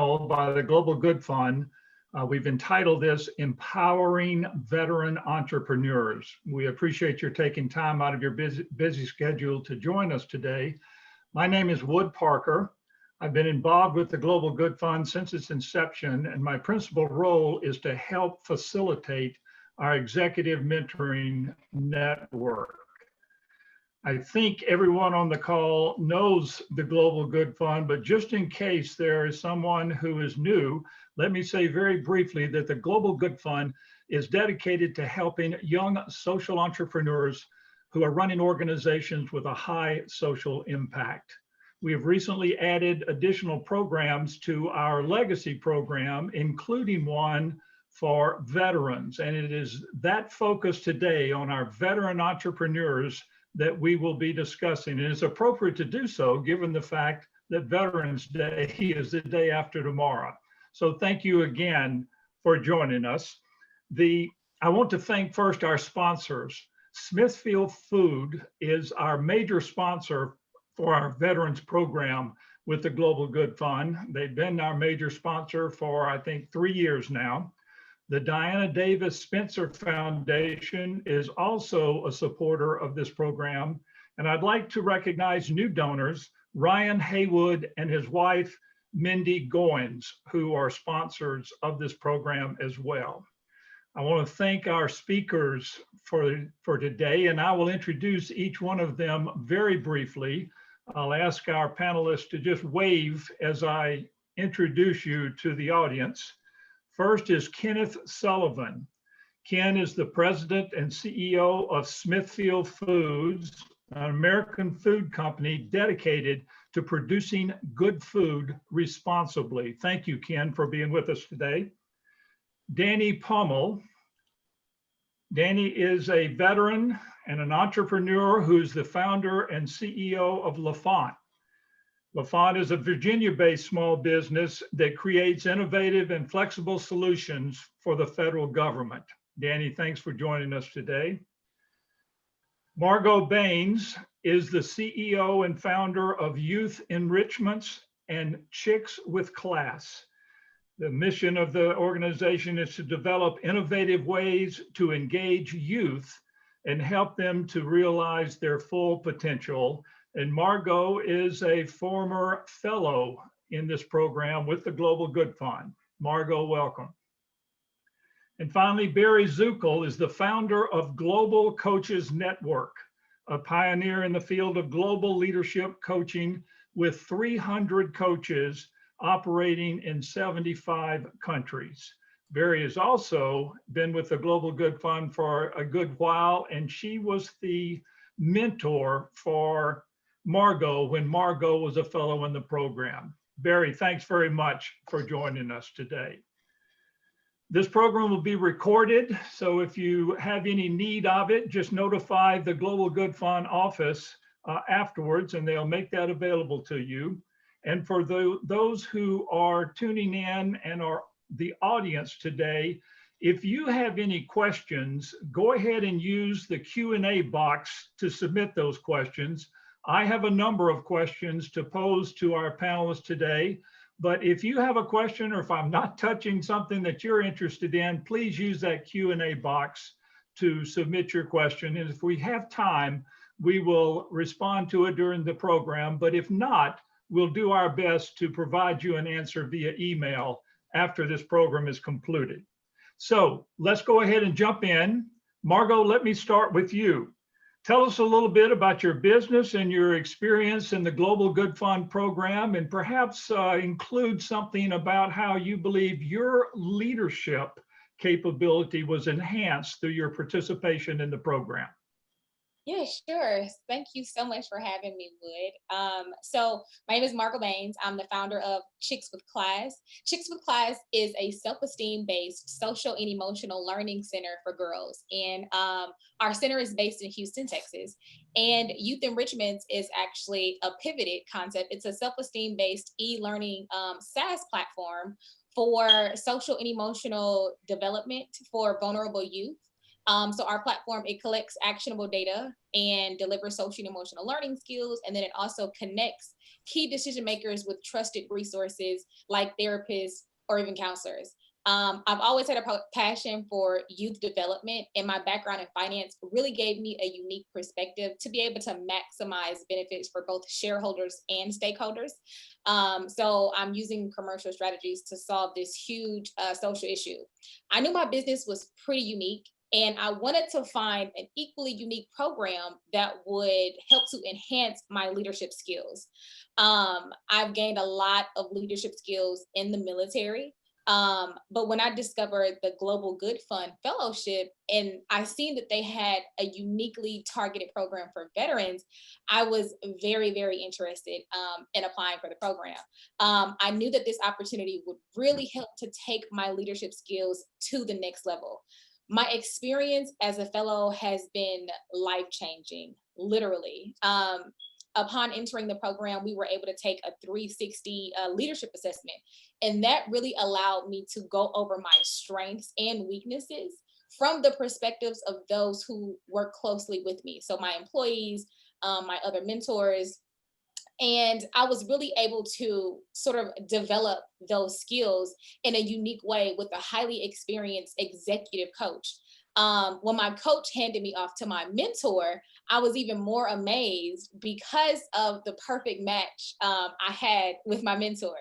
panel by the Global Good Fund. We've entitled this Empowering Veteran Entrepreneurs. We appreciate your taking time out of your busy schedule to join us today. My name is Wood Parker. I've been involved with the Global Good Fund since its inception, and my principal role is to help facilitate our executive mentoring network. I think everyone on the call knows the Global Good Fund, but just in case there is someone who is new, let me say very briefly that the Global Good Fund is dedicated to helping young social entrepreneurs who are running organizations with a high social impact. We have recently added additional programs to our legacy program, including one for veterans. And it is that focus today on our veteran entrepreneurs that we will be discussing. And it's appropriate to do so given the fact that Veterans Day is the day after tomorrow. So thank you again for joining us. I want to thank first our sponsors. Smithfield Food is our major sponsor for our veterans program with the Global Good Fund. They've been our major sponsor for, I think, 3 years now. The Diana Davis Spencer Foundation is also a supporter of this program. And I'd like to recognize new donors, Ryan Haywood and his wife, Mindy Goins, who are sponsors of this program as well. I want to thank our speakers for today, and I will introduce each one of them very briefly. I'll ask our panelists to just wave as I introduce you to the audience. First is Kenneth Sullivan. Ken is the president and CEO of Smithfield Foods, an American food company dedicated to producing good food responsibly. Thank you, Ken, for being with us today. Danny Pummel. Danny is a veteran and an entrepreneur who's the founder and CEO of LaFont. LaFont is a Virginia-based small business that creates innovative and flexible solutions for the federal government. Danny, thanks for joining us today. Margot Baines is the CEO and founder of Youth Enrichments and Chicks with Class. The mission of the organization is to develop innovative ways to engage youth and help them to realize their full potential. And Margot is a former fellow in this program with the Global Good Fund. Margot, welcome. And finally, Barry Zuckel is the founder of Global Coaches Network, a pioneer in the field of global leadership coaching with 300 coaches operating in 75 countries. Barry has also been with the Global Good Fund for a good while, and she was the mentor for Margot when Margot was a fellow in the program. Barry, thanks very much for joining us today. This program will be recorded, so if you have any need of it, just notify the Global Good Fund office afterwards, and they'll make that available to you. And for those who are tuning in and are the audience today, if you have any questions, go ahead and use the Q&A box to submit those questions. I have a number of questions to pose to our panelists today, but if you have a question or if I'm not touching something that you're interested in, please use that Q&A box to submit your question. And if we have time, we will respond to it during the program. But if not, we'll do our best to provide you an answer via email after this program is concluded. So let's go ahead and jump in. Margot, let me start with you. Tell us a little bit about your business and your experience in the Global Good Fund program, and perhaps include something about how you believe your leadership capability was enhanced through your participation in the program. Yeah, sure. Thank you so much for having me, Wood. So my name is Margot Baines. I'm the founder of Chicks with Class. Chicks with Class is a self-esteem based social and emotional learning center for girls. And our center is based in Houston, Texas. And Youth Enrichments is actually a pivoted concept. It's a self-esteem based e-learning SaaS platform for social and emotional development for vulnerable youth. So our platform, it collects actionable data and delivers social and emotional learning skills. And then it also connects key decision makers with trusted resources like therapists or even counselors. I've always had a passion for youth development, and my background in finance really gave me a unique perspective to be able to maximize benefits for both shareholders and stakeholders. So I'm using commercial strategies to solve this huge social issue. I knew my business was pretty unique, and I wanted to find an equally unique program that would help to enhance my leadership skills. I've gained a lot of leadership skills in the military. But when I discovered the Global Good Fund Fellowship and I seen that they had a uniquely targeted program for veterans, I was very, very interested in applying for the program. I knew that this opportunity would really help to take my leadership skills to the next level. My experience as a fellow has been life changing, literally. Upon entering the program, we were able to take a 360 leadership assessment. And that really allowed me to go over my strengths and weaknesses from the perspectives of those who work closely with me. So, my employees, my other mentors, and I was really able to sort of develop those skills in a unique way with a highly experienced executive coach. When my coach handed me off to my mentor, I was even more amazed because of the perfect match I had with my mentor.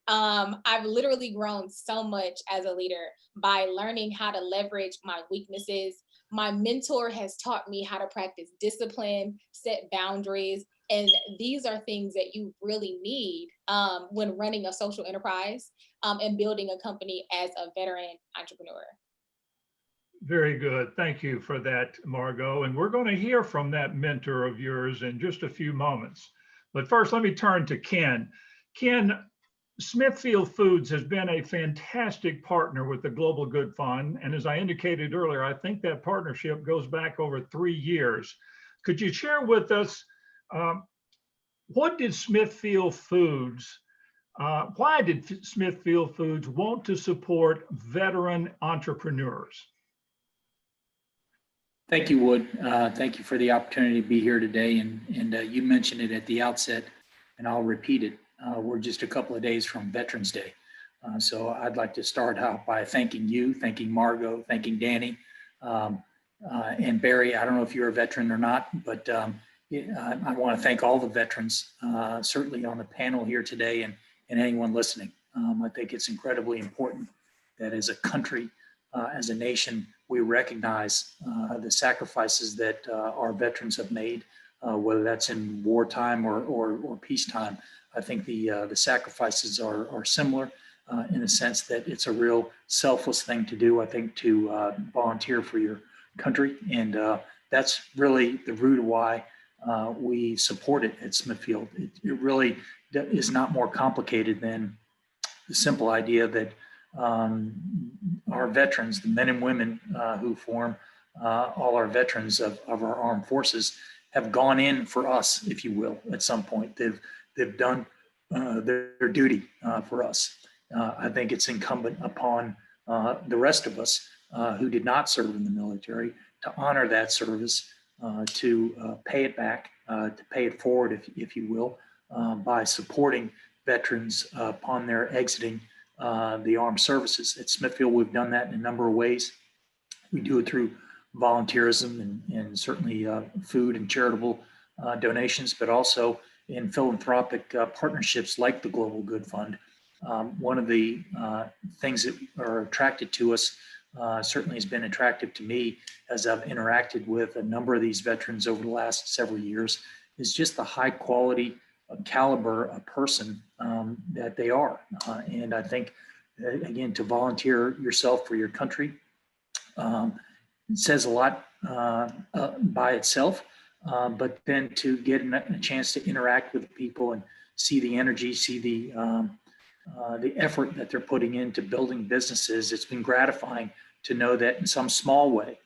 I've literally grown so much as a leader by learning how to leverage my weaknesses. My mentor has taught me how to practice discipline, set boundaries, and these are things that you really need when running a social enterprise and building a company as a veteran entrepreneur. Very good. Thank you for that, Margot. And we're going to hear from that mentor of yours in just a few moments. But first, let me turn to Ken. Ken, Smithfield Foods has been a fantastic partner with the Global Good Fund. And as I indicated earlier, I think that partnership goes back over 3 years. Could you share with us what did Smithfield Foods, why did Smithfield Foods want to support veteran entrepreneurs? Thank you, Wood. Thank you for the opportunity to be here today. And you mentioned it at the outset, and I'll repeat it. We're just a couple of days from Veterans Day. So I'd like to start out by thanking you, thanking Margot, thanking Danny, and Barry. I don't know if you're a veteran or not, but I want to thank all the veterans, certainly on the panel here today and anyone listening. I think it's incredibly important that as a country, as a nation, we recognize the sacrifices that our veterans have made, whether that's in wartime or peacetime. I think the sacrifices are similar in the sense that it's a real selfless thing to do, I think, to volunteer for your country. And that's really the root of why we support it at Smithfield. It really is not more complicated than the simple idea that our veterans, the men and women who form all our veterans of our armed forces, have gone in for us, if you will, at some point. They've done their duty for us. I think it's incumbent upon the rest of us who did not serve in the military to honor that service, to pay it back, to pay it forward, if you will, by supporting veterans upon their exiting the armed services. At Smithfield, we've done that in a number of ways. We do it through volunteerism and certainly food and charitable donations, but also in philanthropic partnerships like the Global Good Fund. One of the things that are attracted to us, certainly has been attractive to me as I've interacted with a number of these veterans over the last several years, is just the high quality caliber of person that they are. And I think, again, to volunteer yourself for your country, it says a lot by itself, but then to get a chance to interact with people and see the energy, see the effort that they're putting into building businesses, it's been gratifying to know that in some small way,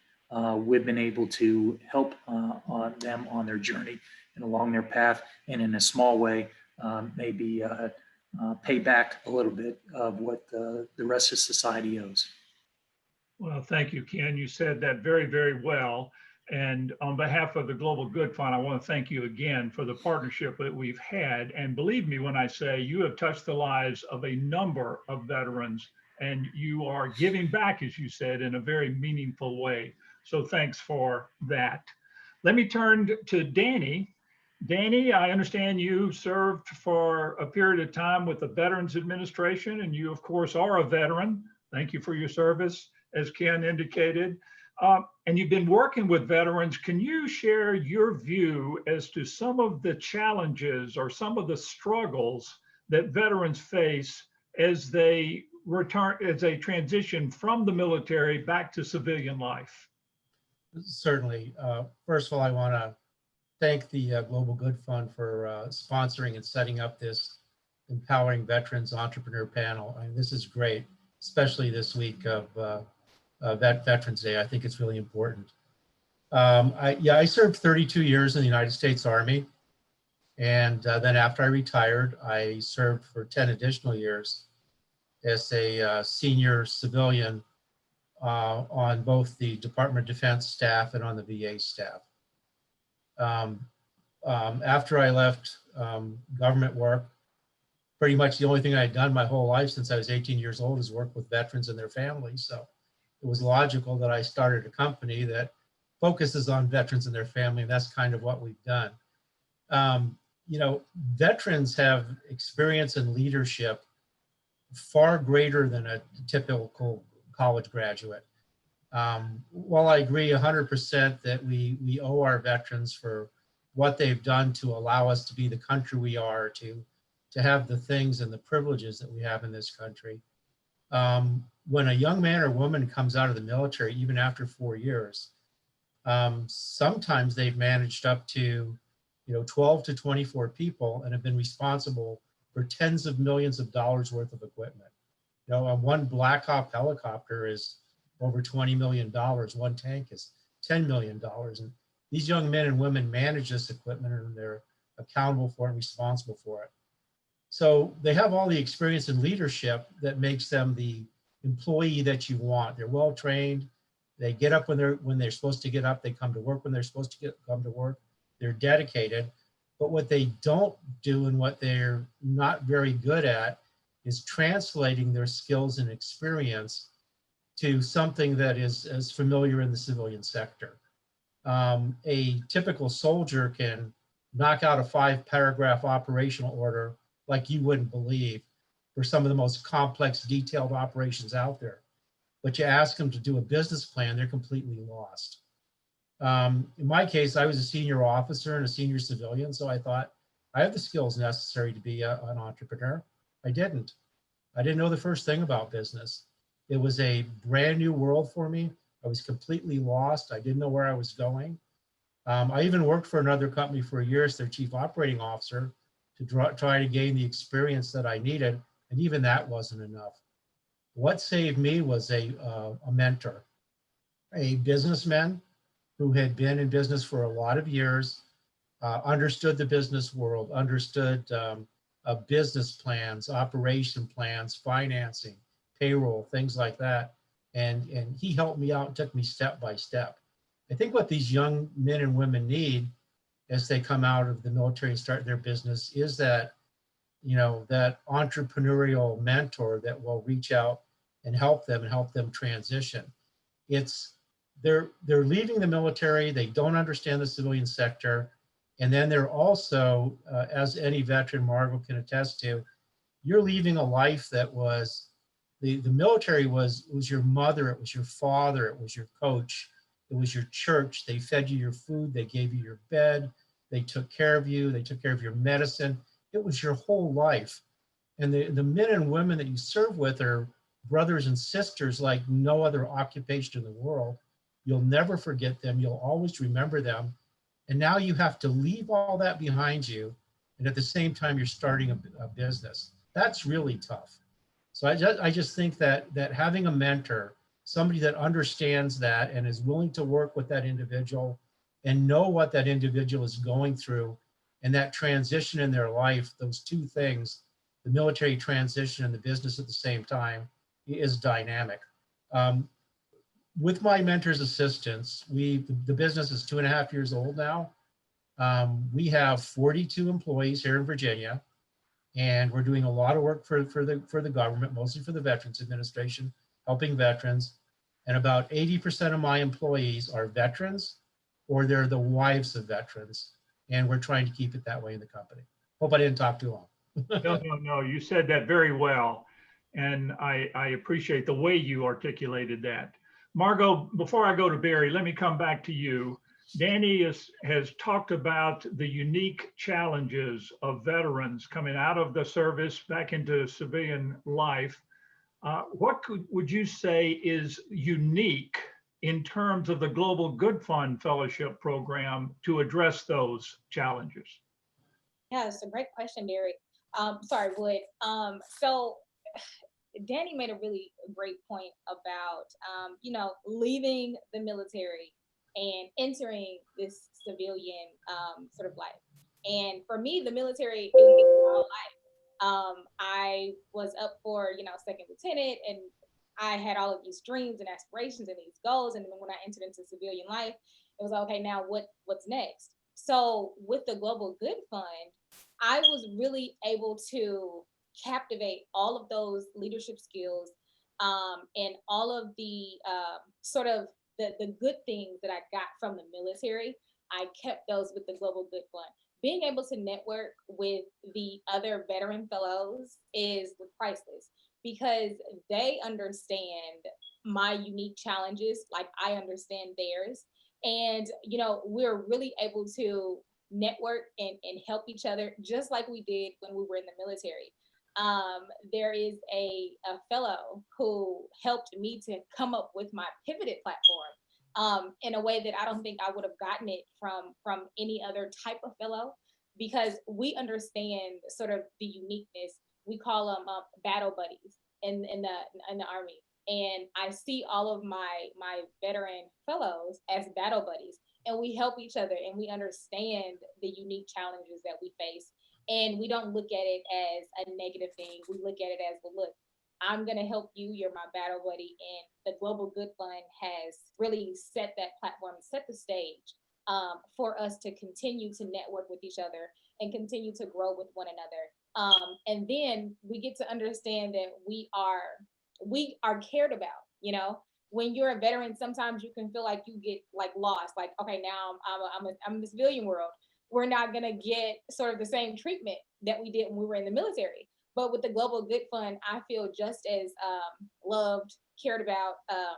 we've been able to help on them on their journey and along their path, and in a small way, maybe pay back a little bit of what the rest of society owes. Well, thank you, Ken. You said that very, very well. And on behalf of the Global Good Fund, I want to thank you again for the partnership that we've had. And believe me when I say you have touched the lives of a number of veterans, and you are giving back, as you said, in a very meaningful way. So thanks for that. Let me turn to Danny. Danny, I understand you served for a period of time with the Veterans Administration, and you, of course, are a veteran. Thank you for your service, as Ken indicated. And you've been working with veterans. Can you share your view as to some of the challenges or some of the struggles that veterans face as they return, as they transition from the military back to civilian life? Certainly. First of all, I want to thank the Global Good Fund for sponsoring and setting up this Empowering Veterans Entrepreneur Panel. I mean, this is great, especially this week of Veterans Day. I think it's really important. I served 32 years in the United States Army. And then after I retired, I served for 10 additional years as a senior civilian on both the Department of Defense staff and on the VA staff. After I left government work, pretty much the only thing I had done my whole life since I was 18 years old is work with veterans and their families. So it was logical that I started a company that focuses on veterans and their family, and that's kind of what we've done. Veterans have experience in leadership far greater than a typical college graduate. While I agree 100% that we owe our veterans for what they've done to allow us to be the country we are, to have the things and the privileges that we have in this country. When a young man or woman comes out of the military, even after 4 years, sometimes they've managed up to 12 to 24 people and have been responsible for tens of millions of dollars worth of equipment. One Black Hawk helicopter is over $20 million. One tank is $10 million. And these young men and women manage this equipment and they're accountable for it and responsible for it. So they have all the experience in leadership that makes them the employee that you want. They're well trained. They get up when they're supposed to get up. They come to work when they're supposed to come to work. They're dedicated. But what they don't do and what they're not very good at is translating their skills and experience to something that is as familiar in the civilian sector. A typical soldier can knock out a 5-paragraph operational order like you wouldn't believe for some of the most complex, detailed operations out there. But you ask them to do a business plan, they're completely lost. In my case, I was a senior officer and a senior civilian, so I thought I have the skills necessary to be an entrepreneur. I didn't know the first thing about business. It was a brand new world for me. I was completely lost. I didn't know where I was going. I even worked for another company for a year as their chief operating officer to try to gain the experience that I needed, and even that wasn't enough. What saved me was a mentor, a businessman who had been in business for a lot of years, understood the business world, understood business plans, operation plans, financing, payroll, things like that. And he helped me out and took me step by step. I think what these young men and women need as they come out of the military and start their business is that, that entrepreneurial mentor that will reach out and help them transition. They're leaving the military, they don't understand the civilian sector, and then they're also, as any veteran Margot can attest to, you're leaving a life that was, the military was your mother, it was your father, it was your coach, it was your church. They fed you your food, they gave you your bed, they took care of you, they took care of your medicine. It was your whole life. And the men and women that you serve with are brothers and sisters like no other occupation in the world. You'll never forget them, you'll always remember them. And now you have to leave all that behind you. And at the same time, you're starting a business. That's really tough. So I just think that having a mentor, somebody that understands that and is willing to work with that individual and know what that individual is going through and that transition in their life, those two things, the military transition and the business at the same time, is dynamic. with my mentor's assistance, the business is 2.5 years old now. We have 42 employees here in Virginia, and we're doing a lot of work for the government, mostly for the Veterans Administration, helping veterans. And about 80% of my employees are veterans, or they're the wives of veterans. And we're trying to keep it that way in the company. Hope I didn't talk too long. No, you said that very well. And I appreciate the way you articulated that. Margot, before I go to Barry, let me come back to you. Danny has talked about the unique challenges of veterans coming out of the service back into civilian life. What would you say is unique in terms of the Global Good Fund Fellowship Program to address those challenges? Yeah, it's a great question, Derek. Sorry, Wood. So Danny made a really great point about, leaving the military and entering this civilian sort of life. And for me, the military, it was all life. I was up for, second lieutenant, and I had all of these dreams and aspirations and these goals. And then when I entered into civilian life, it was okay, now what's next? So with the Global Good Fund, I was really able to captivate all of those leadership skills and all of the sort of the good things that I got from the military. I kept those with the Global Good Fund. Being able to network with the other veteran fellows is priceless because they understand my unique challenges like I understand theirs. And, we're really able to network and help each other just like we did when we were in the military. There is a fellow who helped me to come up with my pivoted platform in a way that I don't think I would have gotten it from any other type of fellow, because we understand sort of the uniqueness. We call them battle buddies in the Army. And I see all of my veteran fellows as battle buddies, and we help each other and we understand the unique challenges that we face. And we don't look at it as a negative thing. We look at it as, well, look, I'm going to help you. You're my battle buddy. And the Global Good Fund has really set that platform, set the stage for us to continue to network with each other and continue to grow with one another. And then we get to understand that we are cared about. When you're a veteran, sometimes you can feel like you get like lost, like, okay, now I'm in the civilian world. We're not going to get sort of the same treatment that we did when we were in the military. But with the Global Good Fund, I feel just as loved, cared about,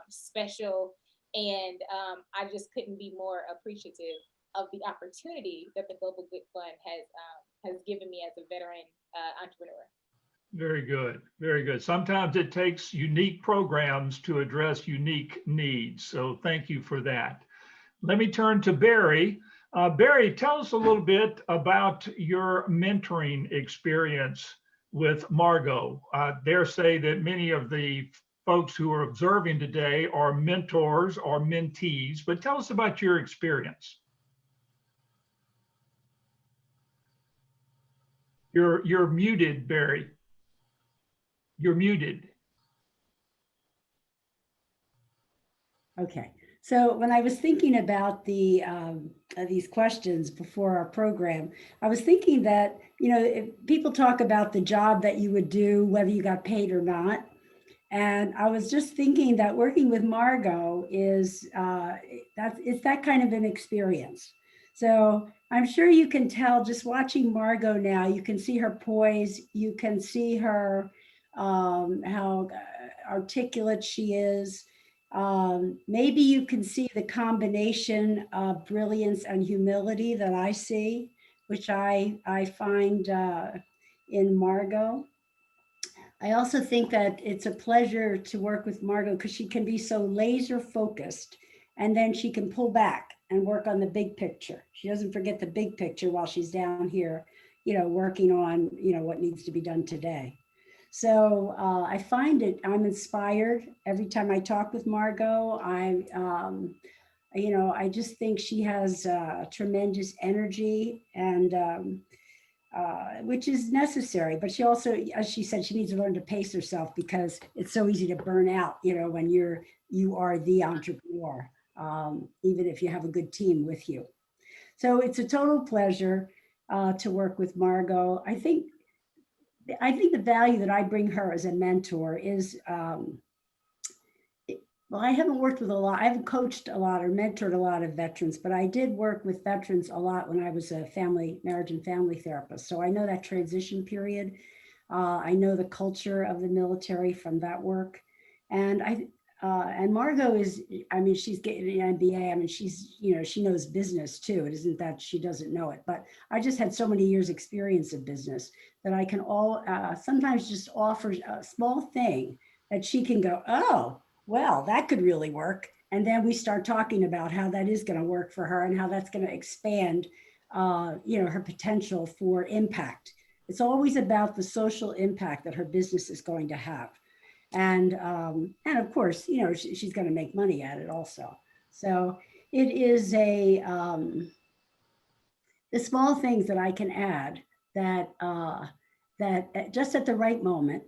special, and I just couldn't be more appreciative of the opportunity that the Global Good Fund has given me as a veteran entrepreneur. Very good. Very good. Sometimes it takes unique programs to address unique needs. So thank you for that. Let me turn to Barry. Barry, tell us a little bit about your mentoring experience with Margot. I dare say that many of the folks who are observing today are mentors or mentees, but tell us about your experience. You're muted, Barry. You're muted. Okay, so when I was thinking about these questions before our program, I was thinking that, if people talk about the job that you would do, whether you got paid or not. And I was just thinking that working with Margot is, it's that kind of an experience. So I'm sure you can tell just watching Margot now, you can see her poise, you can see her, how articulate she is. Maybe you can see the combination of brilliance and humility that I see, which I find in Margot. I also think that it's a pleasure to work with Margot because she can be so laser focused, and then she can pull back and work on the big picture. She doesn't forget the big picture while she's down here, working on, what needs to be done today. So I find I'm inspired every time I talk with Margot. I just think she has tremendous energy, and which is necessary. But she also, as she said, she needs to learn to pace herself because it's so easy to burn out, when you are the entrepreneur, even if you have a good team with you. So it's a total pleasure to work with Margot. I think the value that I bring her as a mentor is, well, I haven't worked with a lot. I haven't coached a lot or mentored a lot of veterans, but I did work with veterans a lot when I was a marriage and family therapist. So I know that transition period. I know the culture of the military from that work. And and Margot is, I mean, she's getting an MBA. I mean, she's, she knows business too. It isn't that she doesn't know it, but I just had so many years experience of business that I can sometimes just offer a small thing that she can go, oh, well, that could really work. And then we start talking about how that is going to work for her and how that's going to expand, her potential for impact. It's always about the social impact that her business is going to have. And of course, she's going to make money at it also. So it is the small things that I can add that just at the right moment,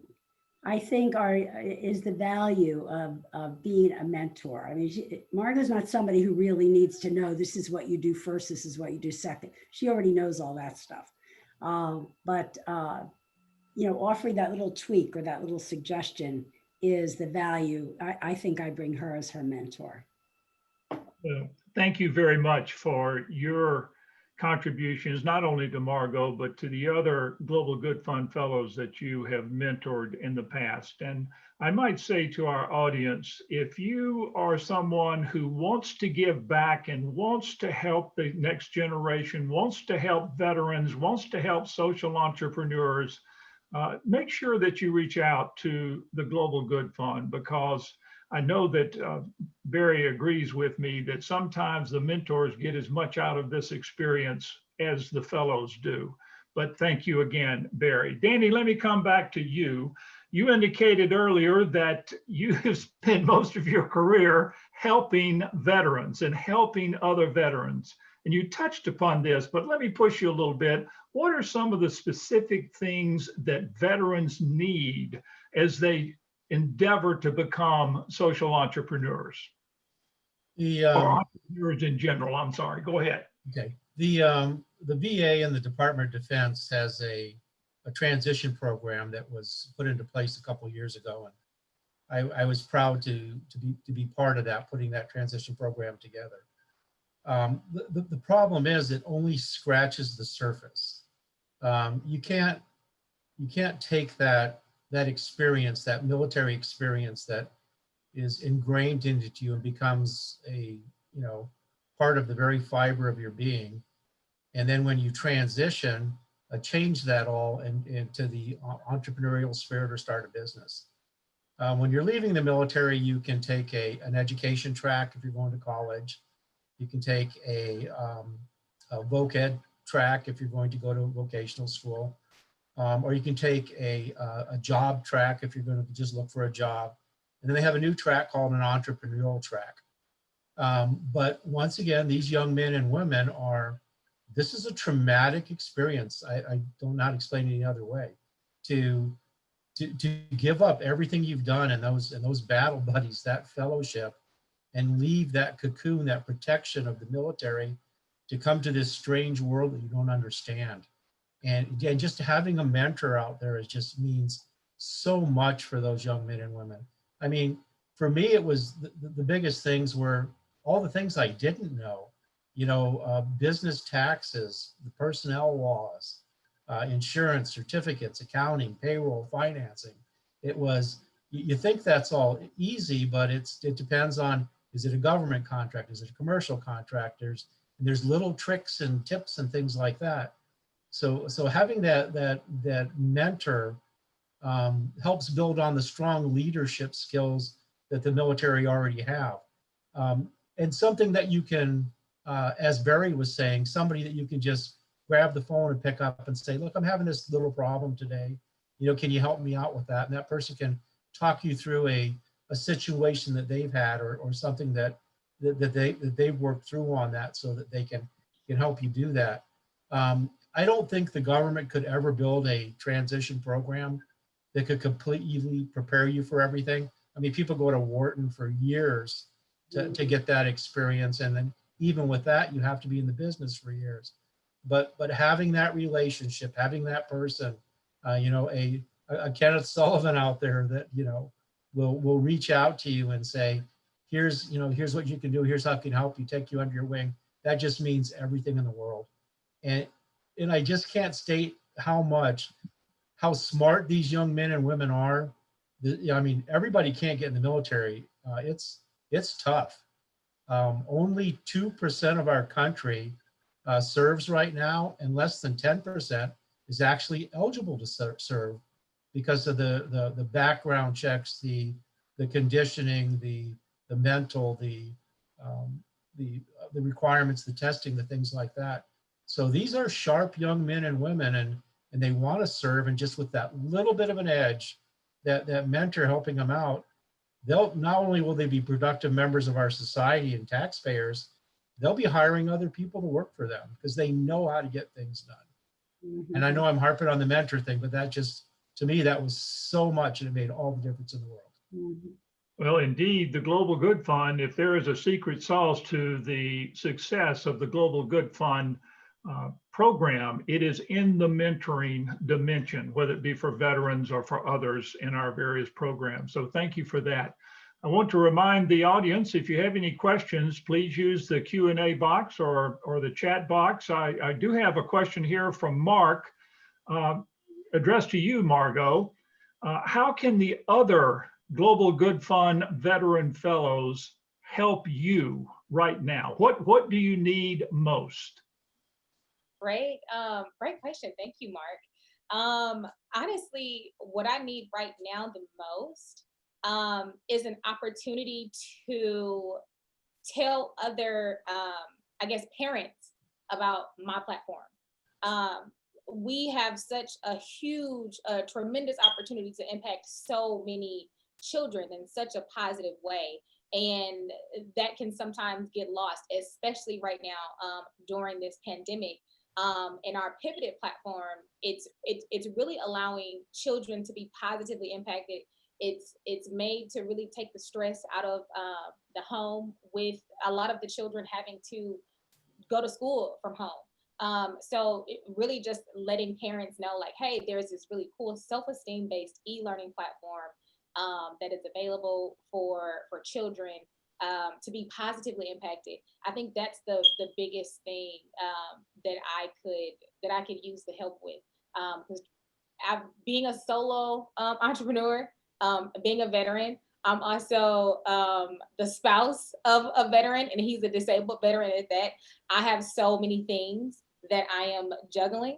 I think is the value of being a mentor. I mean, Margot's not somebody who really needs to know this is what you do first, this is what you do second. She already knows all that stuff. But offering that little tweak or that little suggestion is the value I think I bring her as her mentor. Thank you very much for your contributions, not only to Margot, but to the other Global Good Fund Fellows that you have mentored in the past. And I might say to our audience, if you are someone who wants to give back and wants to help the next generation, wants to help veterans, wants to help social entrepreneurs, make sure that you reach out to the Global Good Fund, because I know that Barry agrees with me that sometimes the mentors get as much out of this experience as the fellows do. But thank you again, Barry. Danny, let me come back to you. You indicated earlier that you have spent most of your career helping veterans and helping other veterans. And you touched upon this, but let me push you a little bit. What are some of the specific things that veterans need as they endeavor to become social entrepreneurs? Or entrepreneurs in general, I'm sorry, go ahead. Okay, the VA and the Department of Defense has a transition program that was put into place a couple of years ago. And I was proud to be part of that, putting that transition program together. The problem is it only scratches the surface. You can't take that experience, that military experience that is ingrained into you and becomes a part of the very fiber of your being, and then when you transition, change that all into the entrepreneurial spirit or start a business. When you're leaving the military, you can take an education track if you're going to college. You can take a voc ed track if you're going to go to a vocational school. Or you can take a job track if you're going to just look for a job. And then they have a new track called an entrepreneurial track. But once again, these young men and women this is a traumatic experience. I do not explain it any other way. To give up everything you've done and those battle buddies, that fellowship, and leave that cocoon, that protection of the military, to come to this strange world that you don't understand. And again, just having a mentor out there just means so much for those young men and women. I mean, for me, it was the biggest things were all the things I didn't know, business taxes, the personnel laws, insurance, certificates, accounting, payroll, financing. It was, you think that's all easy, but it depends on, is it a government contract? Is it a commercial contract? There's little tricks and tips and things like that. So having that mentor helps build on the strong leadership skills that the military already have. And something that you can, as Barry was saying, somebody that you can just grab the phone and pick up and say, look, I'm having this little problem today. Can you help me out with that? And that person can talk you through a situation that they've had or something that they've worked through on that, so that they can help you do that. I don't think the government could ever build a transition program that could completely prepare you for everything. I mean, people go to Wharton for years to get that experience. And then even with that, you have to be in the business for years. But having that relationship, having that person, you know, a Kenneth Sullivan out there that, you know, will reach out to you and say, here's, you know, here's what you can do. Here's how I can help you, take you under your wing. That just means everything in the world. And I just can't state how smart these young men and women are. I mean, everybody can't get in the military. It's tough. Only 2% of our country serves right now, and less than 10% is actually eligible to serve because of the background checks, the conditioning, the mental, the requirements, the testing, the things like that. So these are sharp young men and women, and they want to serve, and just with that little bit of an edge, that mentor helping them out, they'll not only will they be productive members of our society and taxpayers, they'll be hiring other people to work for them because they know how to get things done. And I know I'm harping on the mentor thing, but that just, to me, that was so much, and it made all the difference in the world. Well, indeed, the Global Good Fund, if there is a secret sauce to the success of the Global Good Fund program, it is in the mentoring dimension, whether it be for veterans or for others in our various programs. So thank you for that. I want to remind the audience, if you have any questions, please use the Q&A box or the chat box. I do have a question here from Mark, addressed to you, Margot. How can the other Global Good Fund veteran fellows help you right now? What do you need most? Great, great question. Thank you, Mark. Honestly, what I need right now the most is an opportunity to tell other, I guess, parents about my platform. We have such a huge, tremendous opportunity to impact so many children in such a positive way. And that can sometimes get lost, especially right now during this pandemic. In our Pivoted platform, it's really allowing children to be positively impacted. It's made to really take the stress out of the home, with a lot of the children having to go to school from home. So it really just letting parents know, like, hey, there's this really cool self-esteem based e-learning platform that is available for children to be positively impacted. I think that's the biggest thing that I could use the help with. Because being a solo entrepreneur, being a veteran, I'm also the spouse of a veteran, and he's a disabled veteran at that. I have so many things that I am juggling.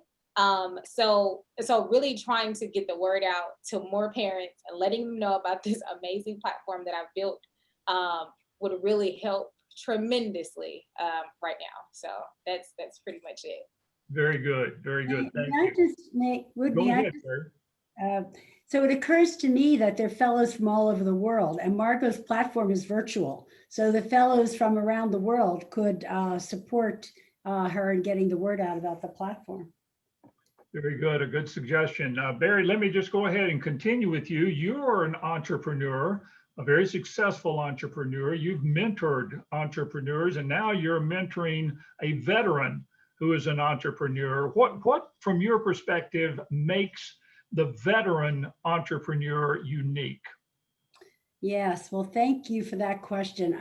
So really trying to get the word out to more parents and letting them know about this amazing platform that I've built would really help tremendously right now. So that's pretty much it. Very good, very good. Thank May I you. just make, would Go be, ahead, sir. so it occurs to me that they're fellows from all over the world, and Margot's platform is virtual. So the fellows from around the world could support her in getting the word out about the platform. Very good, a good suggestion. Barry, let me just go ahead and continue with you. You're an entrepreneur, a very successful entrepreneur. You've mentored entrepreneurs, and now you're mentoring a veteran who is an entrepreneur. What from your perspective makes the veteran entrepreneur unique? Yes, well, thank you for that question.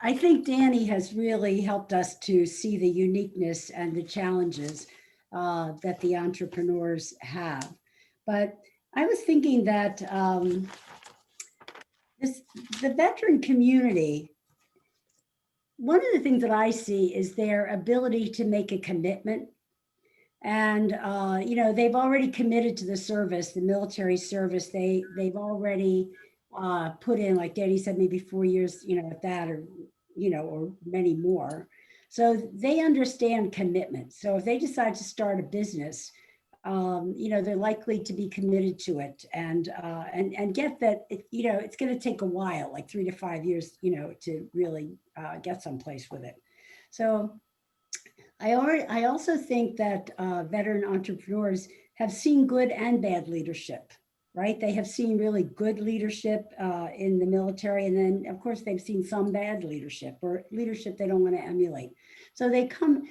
I think Danny has really helped us to see the uniqueness and the challenges that the entrepreneurs have. But I was thinking that the veteran community, one of the things that I see is their ability to make a commitment. And, you know, they've already committed to the service, the military service. They've already put in, like Danny said, maybe 4 years, you know, at that, or, you know, or many more. So they understand commitment. So if they decide to start a business, you know, they're likely to be committed to it and get that, you know, it's going to take a while, like 3 to 5 years, you know, to really get someplace with it. So I also think that veteran entrepreneurs have seen good and bad leadership, right? They have seen really good leadership in the military, and then of course they've seen some bad leadership or leadership they don't want to emulate. So they come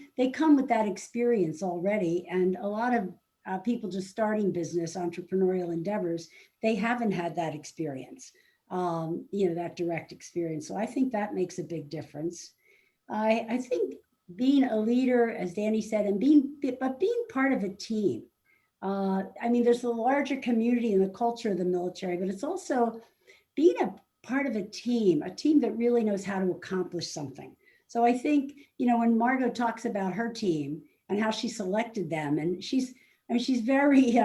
with that experience already, and a lot of people just starting business entrepreneurial endeavors, they haven't had that experience, that direct experience. So I think that makes a big difference. I think being a leader, as Danny said, and being part of a team. I mean, there's the larger community and the culture of the military, but it's also being a part of a team that really knows how to accomplish something. So I think, when Margot talks about her team and how she selected them, and she's very,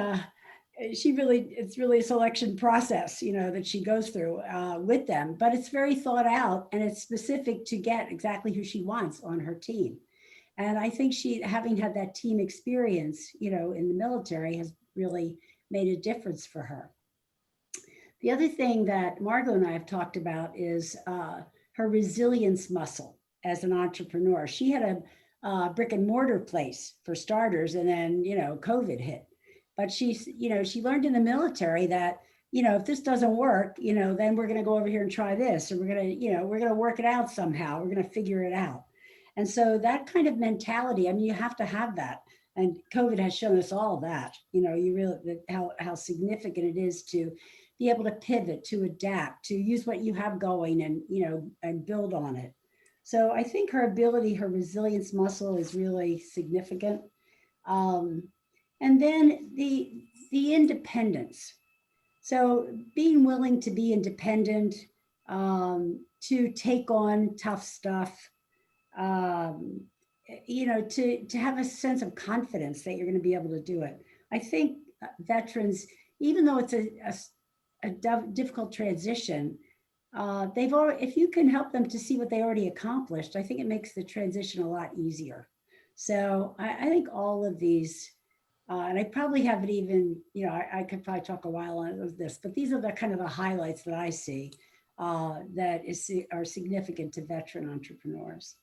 it's really a selection process, that she goes through with them, but it's very thought out and it's specific to get exactly who she wants on her team. And I think she, having had that team experience, in the military, has really made a difference for her. The other thing that Margot and I have talked about is her resilience muscle as an entrepreneur. She had a brick and mortar place for starters, and then, COVID hit. But she learned in the military that, if this doesn't work, then we're going to go over here and try this, or we're going to work it out somehow. We're going to figure it out. And so that kind of mentality, I mean, you have to have that. And COVID has shown us all that, you really, how significant it is to be able to pivot, to adapt, to use what you have going and, and build on it. So I think her ability, her resilience muscle is really significant. And then the independence. So being willing to be independent, to take on tough stuff, to have a sense of confidence that you're going to be able to do it. I think veterans, even though it's a difficult transition, if you can help them to see what they already accomplished, I think it makes the transition a lot easier. So I think all of these, and I probably haven't even, I could probably talk a while on this, but these are the kind of the highlights that I see that are significant to veteran entrepreneurs.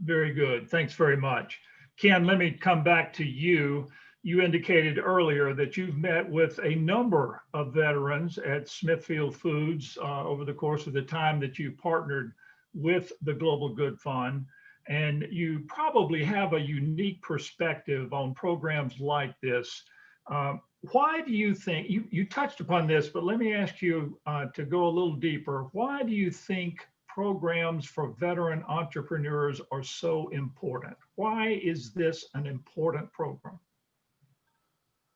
Very good. Thanks very much. Ken, let me come back to you. You indicated earlier that you've met with a number of veterans at Smithfield Foods over the course of the time that you partnered with the Global Good Fund. And you probably have a unique perspective on programs like this. Why do you think, you touched upon this, but let me ask you to go a little deeper. Why do you think programs for veteran entrepreneurs are so important? Why is this an important program?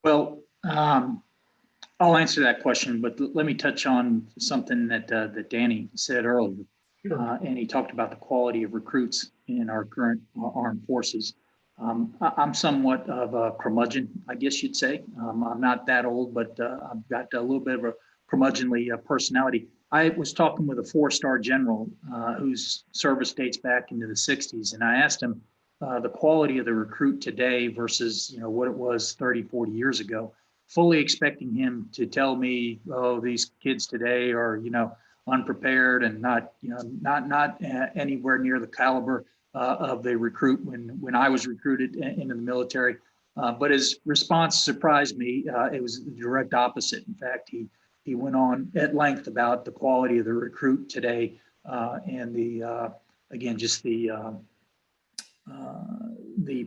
Well, I'll answer that question, but let me touch on something that Danny said earlier. Sure. And he talked about the quality of recruits in our current armed forces. I'm somewhat of a curmudgeon, I guess you'd say. I'm not that old, but I've got a little bit of a curmudgeonly personality. I was talking with a 4-star general whose service dates back into the 60s, and I asked him the quality of the recruit today versus what it was 30, 40 years ago, fully expecting him to tell me, oh, these kids today are unprepared and not anywhere near the caliber of the recruit when I was recruited into the military. But his response surprised me. It was the direct opposite. In fact, he went on at length about the quality of the recruit today and again, just the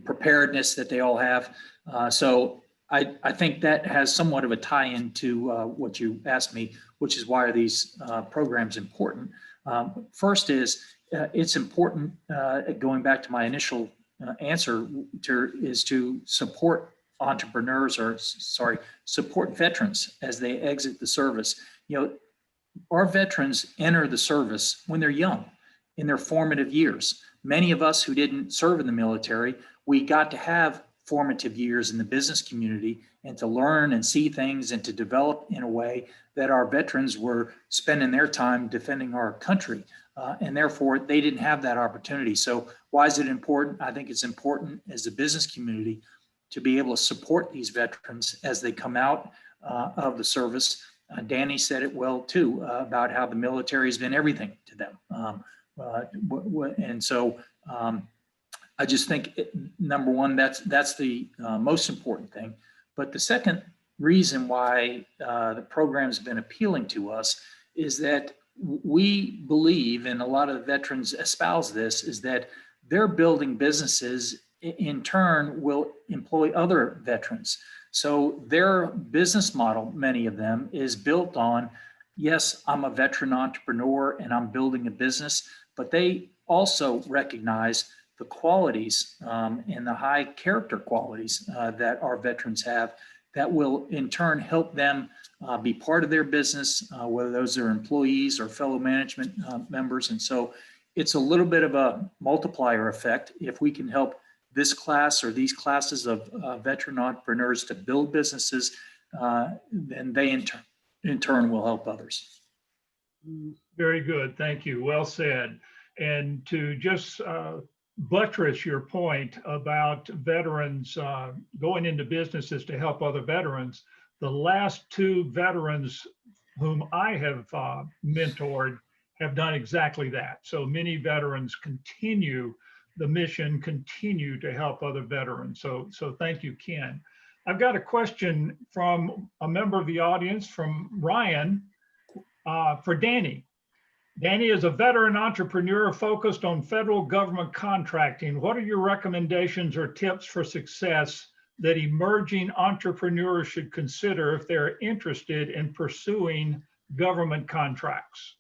preparedness that they all have. So I think that has somewhat of a tie-in to what you asked me, which is why are these programs important? First is it's important, going back to my initial answer, is to support entrepreneurs support veterans as they exit the service. Our veterans enter the service when they're young, in their formative years. Many of us who didn't serve in the military, we got to have formative years in the business community and to learn and see things and to develop in a way that our veterans were spending their time defending our country. And therefore, they didn't have that opportunity. So why is it important? I think it's important as a business community to be able to support these veterans as they come out of the service. Danny said it well, too, about how the military has been everything to them. And so I just think, number one, that's the most important thing. But the second reason why the program's been appealing to us is that we believe, and a lot of veterans espouse this, is that they're building businesses in turn will employ other veterans. So their business model, many of them, is built on, yes, I'm a veteran entrepreneur and I'm building a business, but they also recognize the qualities and the high character qualities that our veterans have that will in turn help them be part of their business, whether those are employees or fellow management members. And so it's a little bit of a multiplier effect. If we can help this class or these classes of veteran entrepreneurs to build businesses, then they in turn will help others. Very good. Thank you. Well said. And to just buttress your point about veterans going into businesses to help other veterans, the last two veterans whom I have mentored have done exactly that. So many veterans continue the mission, continue to help other veterans. So thank you, Ken. I've got a question from a member of the audience, from Ryan, for Danny. Danny is a veteran entrepreneur focused on federal government contracting. What are your recommendations or tips for success that emerging entrepreneurs should consider if they're interested in pursuing government contracts?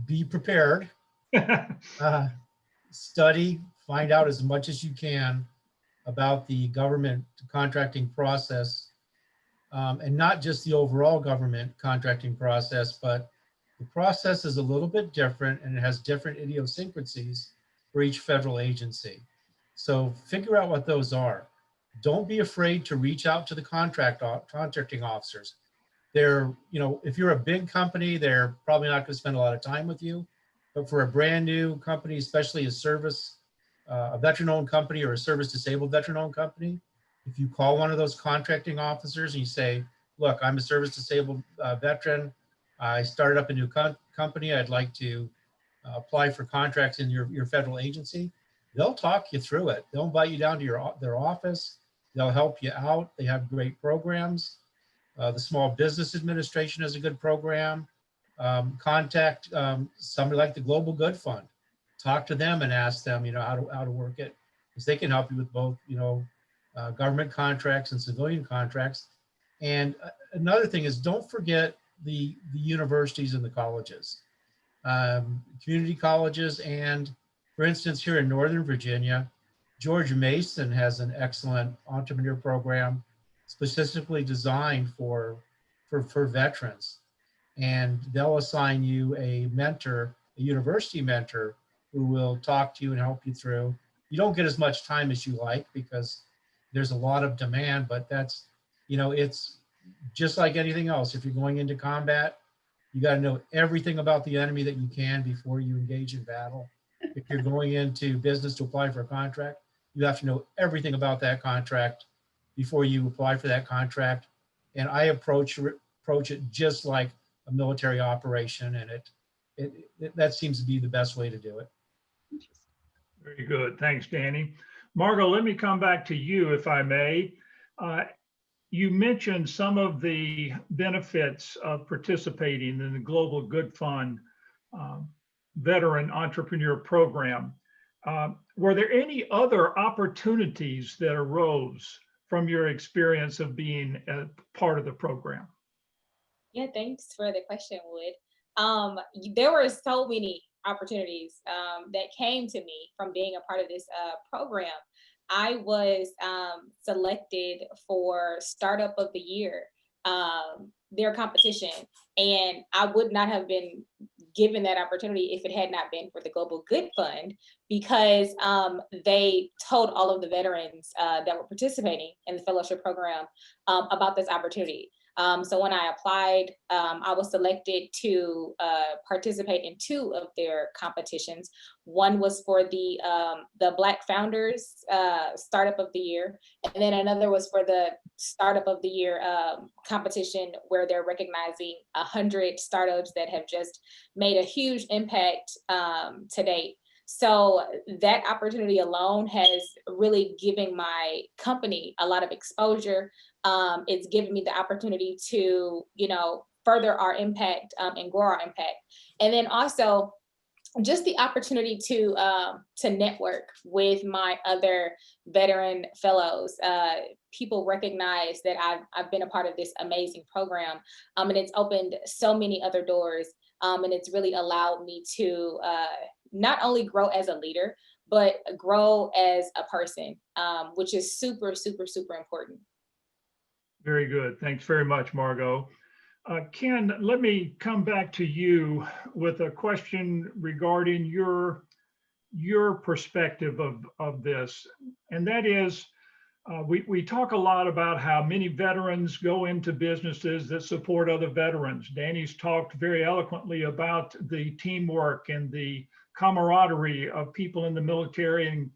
Be prepared. Study, find out as much as you can about the government contracting process, and not just the overall government contracting process, but the process is a little bit different and it has different idiosyncrasies for each federal agency. So figure out what those are. Don't be afraid to reach out to the contracting officers. They're, if you're a big company, they're probably not going to spend a lot of time with you. But for a brand new company, especially a veteran-owned company or a service-disabled veteran-owned company, if you call one of those contracting officers and you say, look, I'm a service-disabled veteran, I started up a new company, I'd like to apply for contracts in your federal agency, they'll talk you through it. They'll invite you down to their office. They'll help you out. They have great programs. The Small Business Administration has a good program. Contact somebody like the Global Good Fund. Talk to them and ask them, how to work it, because they can help you with both, government contracts and civilian contracts. And another thing is, don't forget the universities and the colleges, community colleges. And for instance, here in Northern Virginia, George Mason has an excellent entrepreneur program specifically designed for veterans. And they'll assign you a mentor, a university mentor, who will talk to you and help you through. You don't get as much time as you like because there's a lot of demand, but that's, it's just like anything else. If you're going into combat, you got to know everything about the enemy that you can before you engage in battle. If you're going into business to apply for a contract, you have to know everything about that contract before you apply for that contract. And I approach it just like a military operation, and that seems to be the best way to do it. Very good. Thanks, Danny. Margot, let me come back to you, if I may. You mentioned some of the benefits of participating in the Global Good Fund Veteran Entrepreneur Program. Were there any other opportunities that arose from your experience of being a part of the program? Yeah, thanks for the question, Wood. There were so many opportunities that came to me from being a part of this program. I was selected for Startup of the Year, their competition, and I would not have been given that opportunity if it had not been for the Global Good Fund, because they told all of the veterans that were participating in the fellowship program about this opportunity. So when I applied, I was selected to participate in 2 of their competitions. One was for the Black Founders Startup of the Year, and then another was for the Startup of the Year competition, where they're recognizing 100 startups that have just made a huge impact to date. So that opportunity alone has really given my company a lot of exposure. It's given me the opportunity to, further our impact and grow our impact. And then also just the opportunity to network with my other veteran fellows. People recognize that I've been a part of this amazing program, and it's opened so many other doors, and it's really allowed me to not only grow as a leader, but grow as a person, which is super, super, super important. Very good. Thanks very much, Margot. Ken, let me come back to you with a question regarding your perspective of this. And that is, we talk a lot about how many veterans go into businesses that support other veterans. Danny's talked very eloquently about the teamwork and the camaraderie of people in the military, and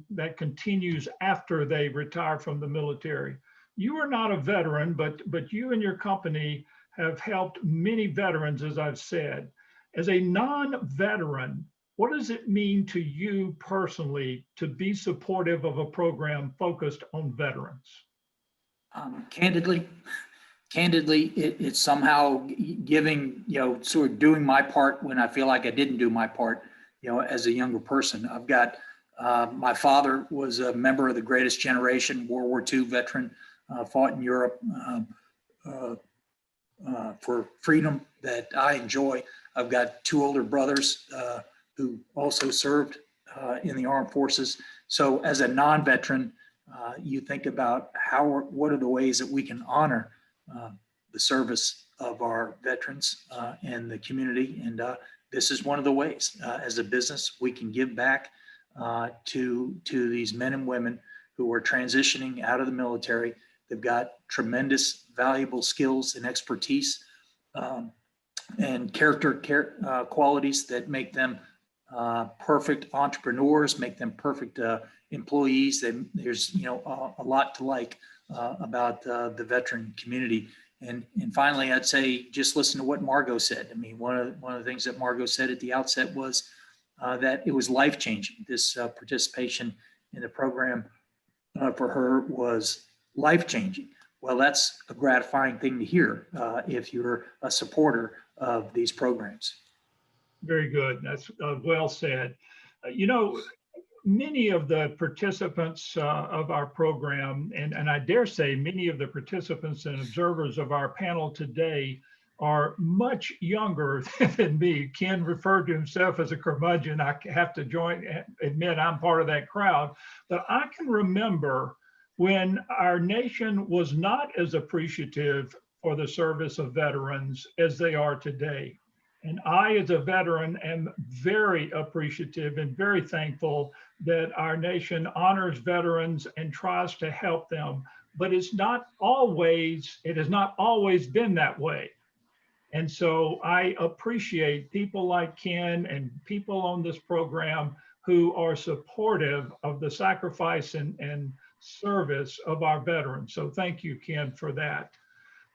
that continues after they retire from the military. You are not a veteran, but you and your company have helped many veterans, as I've said. As a non-veteran, what does it mean to you personally to be supportive of a program focused on veterans? Candidly, it's somehow giving, sort of doing my part when I feel like I didn't do my part, as a younger person. I've got, my father was a member of the Greatest Generation, World War II veteran, fought in Europe for freedom that I enjoy. I've got two older brothers who also served in the armed forces. So as a non-veteran, you think about what are the ways that we can honor the service of our veterans and the community. And this is one of the ways. As a business, we can give back to these men and women who are transitioning out of the military. They've got tremendous valuable skills and expertise and character qualities that make them perfect entrepreneurs, make them perfect employees. There's a lot to like about the veteran community. And finally, I'd say just listen to what Margot said. I mean, one of the things that Margot said at the outset was that it was life-changing. This participation in the program for her was life-changing. Well, that's a gratifying thing to hear if you're a supporter of these programs. Very good. That's well said. Many of the participants of our program, and I dare say many of the participants and observers of our panel today are much younger than me. Ken referred to himself as a curmudgeon. I have to admit I'm part of that crowd. But I can remember when our nation was not as appreciative for the service of veterans as they are today. And I, as a veteran, am very appreciative and very thankful that our nation honors veterans and tries to help them. But it has not always been that way. And so I appreciate people like Ken and people on this program who are supportive of the sacrifice and service of our veterans. So thank you, Ken, for that.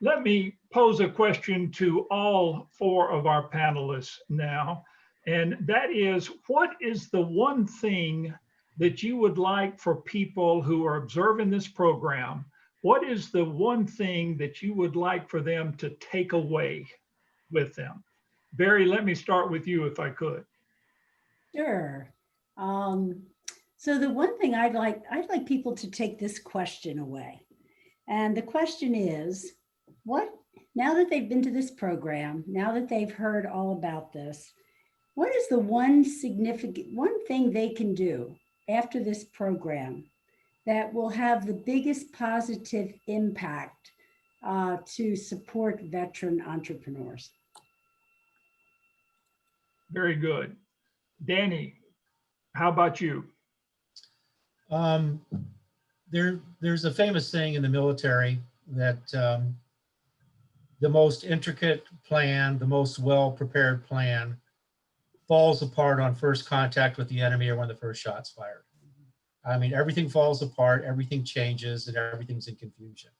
Let me pose a question to all four of our panelists now, and that is, what is the one thing that you would like for people who are observing this program? What is the one thing that you would like for them to take away with them? Barry, let me start with you if I could. Sure. So the one thing I'd like people to take this question away. And the question is, now that they've been to this program, now that they've heard all about this, what is the one thing they can do after this program that will have the biggest positive impact to support veteran entrepreneurs? Very good. Danny, how about you? There's a famous saying in the military that the most intricate plan, the most well-prepared plan falls apart on first contact with the enemy or when the first shot's fired. I mean, everything falls apart, everything changes, and everything's in confusion.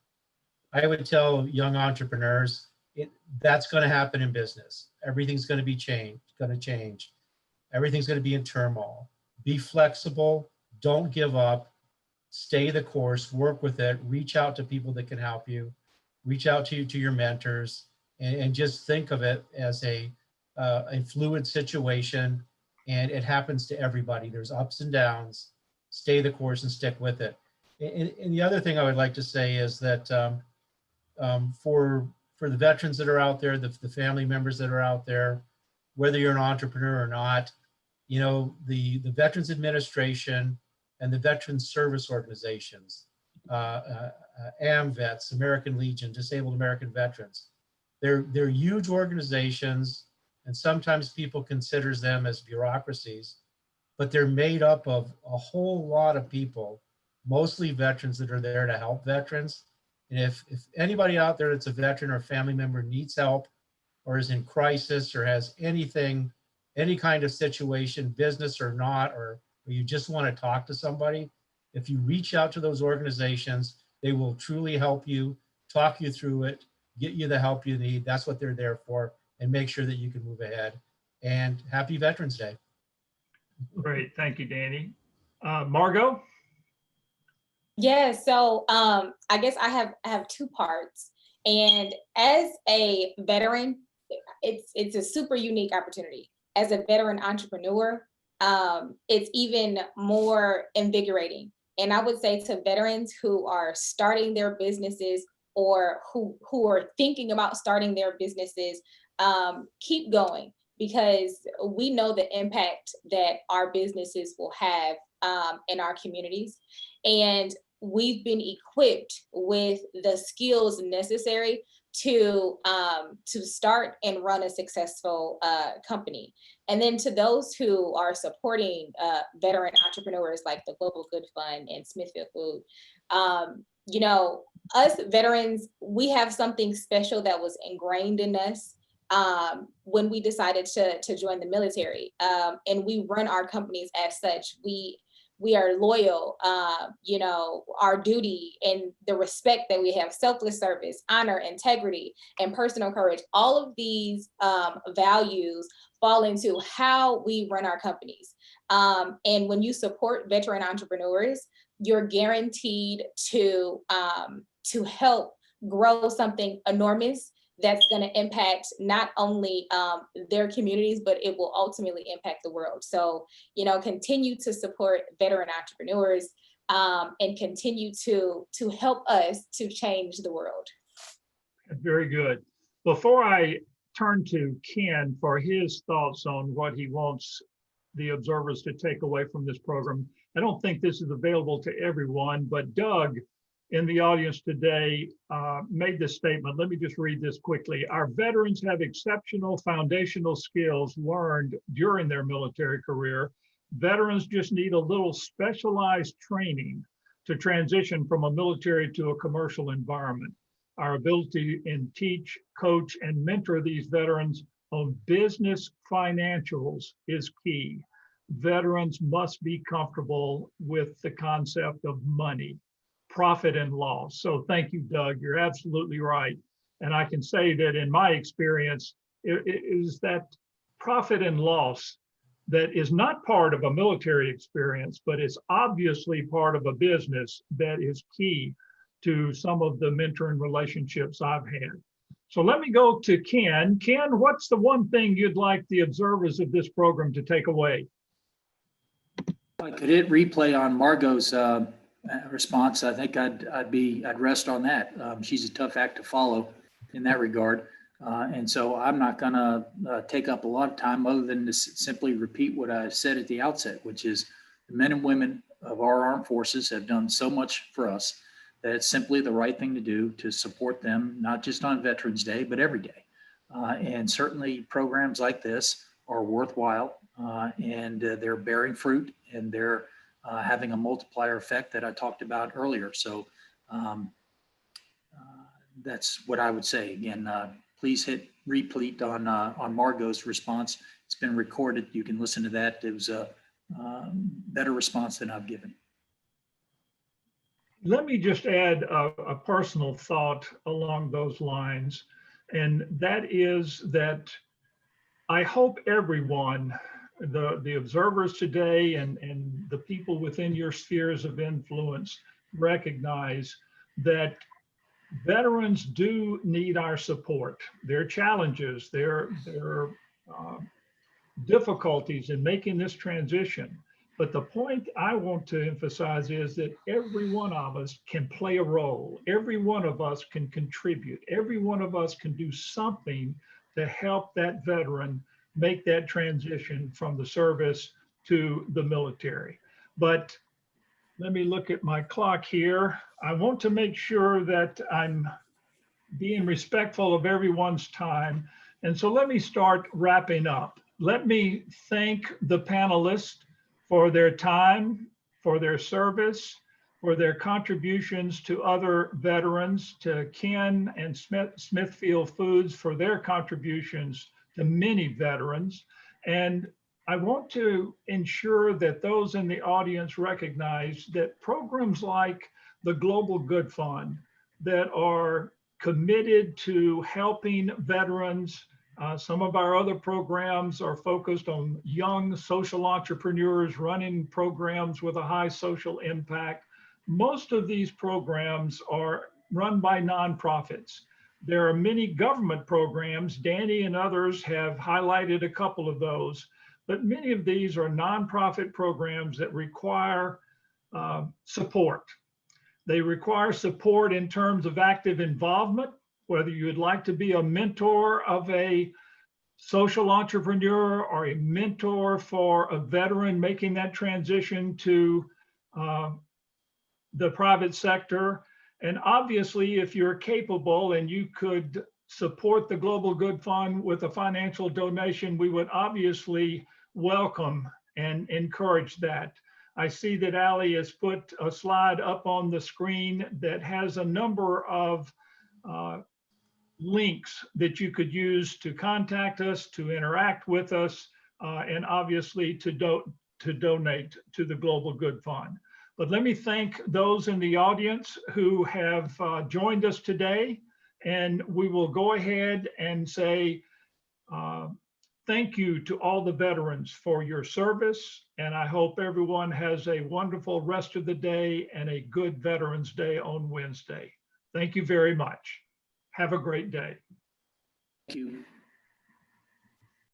I would tell young entrepreneurs, that's going to happen in business. Everything's going to change. Everything's going to be in turmoil. Be flexible. Don't give up. Stay the course. Work with it. Reach out to people that can help you. Reach out to your mentors, and just think of it as a fluid situation, and it happens to everybody. There's ups and downs. Stay the course and stick with it. And the other thing I would like to say is that for the veterans that are out there, the family members that are out there, whether you're an entrepreneur or not, you know, the Veterans Administration and the Veterans Service Organizations, AMVETS, American Legion, Disabled American Veterans, they're huge organizations, and sometimes people consider them as bureaucracies, but they're made up of a whole lot of people, mostly veterans, that are there to help veterans. And if anybody out there that's a veteran or family member needs help, or is in crisis, or has anything, any kind of situation, business or not, or you just want to talk to somebody, if you reach out to those organizations, they will truly help you, talk you through it, get you the help you need. That's what they're there for, and make sure that you can move ahead. And happy Veterans Day. Great. Thank you, Danny. Margot? Yeah, so I guess I have two parts. And as a veteran, it's a super unique opportunity. As a veteran entrepreneur, it's even more invigorating. And I would say to veterans who are starting their businesses, or who are thinking about starting their businesses, keep going, because we know the impact that our businesses will have in our communities. And we've been equipped with the skills necessary to start and run a successful company. And then to those who are supporting veteran entrepreneurs like the Global Good Fund and Smithfield Food, you know, us veterans, we have something special that was ingrained in us when we decided to join the military, and we run our companies as such. We are loyal, you know, our duty and the respect that we have, selfless service, honor, integrity, and personal courage. All of these values fall into how we run our companies. And when you support veteran entrepreneurs, you're guaranteed to help grow something enormous that's going to impact not only their communities, but it will ultimately impact the world. So, you know, continue to support veteran entrepreneurs and continue to help us to change the world. Very good. Before I turn to Ken for his thoughts on what he wants the observers to take away from this program, I don't think this is available to everyone, but Doug in the audience today made this statement. Let me just read this quickly. Our veterans have exceptional foundational skills learned during their military career. Veterans just need a little specialized training to transition from a military to a commercial environment. Our ability to teach, coach, and mentor these veterans on business financials is key. Veterans must be comfortable with the concept of money, profit and loss. So thank you, Doug. You're absolutely right. And I can say that in my experience, it is that profit and loss that is not part of a military experience, but is obviously part of a business that is key to some of the mentoring relationships I've had. So let me go to Ken. Ken, what's the one thing you'd like the observers of this program to take away? I could hit replay on Margot's response. I think I'd rest on that. She's a tough act to follow in that regard. And so I'm not gonna take up a lot of time other than to simply repeat what I said at the outset, which is the men and women of our armed forces have done so much for us that it's simply the right thing to do to support them, not just on Veterans Day, but every day. And certainly programs like this are worthwhile, and they're bearing fruit, and they're having a multiplier effect that I talked about earlier. So that's what I would say. Again, please hit replete on Margot's response. It's been recorded. You can listen to that. It was a better response than I've given. Let me just add a personal thought along those lines, and that is that I hope everyone the observers today and the people within your spheres of influence recognize that veterans do need our support. Their challenges, their difficulties in making this transition. But the point I want to emphasize is that every one of us can play a role. Every one of us can contribute. Every one of us can do something to help that veteran make that transition from the service to the military. But let me look at my clock here. I want to make sure that I'm being respectful of everyone's time. And so let me start wrapping up. Let me thank the panelists for their time, for their service, for their contributions to other veterans, to Ken and Smithfield Foods for their contributions to many veterans. And I want to ensure that those in the audience recognize that programs like the Global Good Fund that are committed to helping veterans. Some of our other programs are focused on young social entrepreneurs running programs with a high social impact. Most of these programs are run by nonprofits. There are many government programs. Danny and others have highlighted a couple of those, but many of these are nonprofit programs that require support. They require support in terms of active involvement, whether you would like to be a mentor of a social entrepreneur or a mentor for a veteran making that transition to the private sector. And obviously, if you're capable and you could support the Global Good Fund with a financial donation, we would obviously welcome and encourage that. I see that Ali has put a slide up on the screen that has a number of links that you could use to contact us, to interact with us, and obviously to donate to the Global Good Fund. But let me thank those in the audience who have joined us today, and we will go ahead and say thank you to all the veterans for your service, and I hope everyone has a wonderful rest of the day and a good Veterans Day on Wednesday. Thank you very much. Have a great day. Thank you.